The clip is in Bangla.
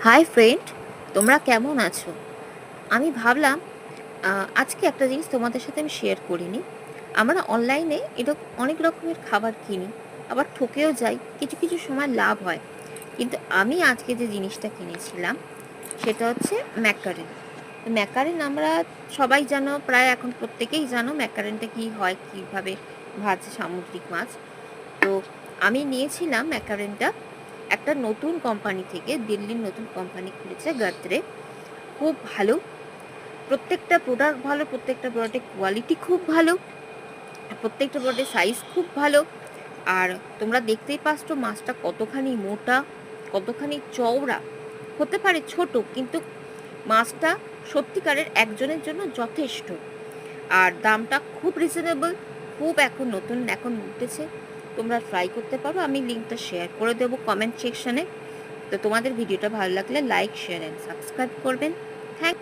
হাই ফ্রেন্ড, তোমরা কেমন আছো? আমি ভাবলাম আজকে একটা জিনিস তোমাদের সাথে আমি শেয়ার করিনি। আমরা অনলাইনে এরকম অনেক রকমের খাবার কিনি, আবার ঠকেও যাই, কিছু কিছু সময় লাভ হয়। কিন্তু আমি আজকে যে জিনিসটা কিনেছিলাম সেটা হচ্ছে ম্যাকারেন। ম্যাকারেন আমরা সবাই জানো, প্রায় এখন প্রত্যেকেই জানো ম্যাকারেনটা কী হয়, কীভাবে ভাজে সামুদ্রিক মাছ। তো আমি নিয়েছিলাম ম্যাকারেনটা একটা নতুন কোম্পানি থেকে, দিল্লির নতুন কোম্পানি খুলেছে গাদ্রে। খুব ভালো, প্রত্যেকটা প্রোডাক্ট ভালো, প্রত্যেকটা প্রোডাক্টের কোয়ালিটি খুব ভালো, আর প্রত্যেকটা প্রোডাক্টের সাইজ খুব ভালো। আর তোমরা দেখতেই পাচ্ছ মাছটা কতখানি মোটা, কতখানি চওড়া। হতে পারে ছোট, কিন্তু মাছটা সত্যিকারের একজনের জন্য যথেষ্ট। আর দামটা খুব রিজনেবল, খুব এখন নতুন এখন উঠেছে। তোমরা ট্রাই করতে পারো, আমি লিঙ্কটা শেয়ার করে দেবো কমেন্ট সেকশনে। তো তোমাদের ভিডিওটা ভালো লাগলে লাইক, শেয়ার অ্যান্ড সাবস্ক্রাইব করবেন। থ্যাংক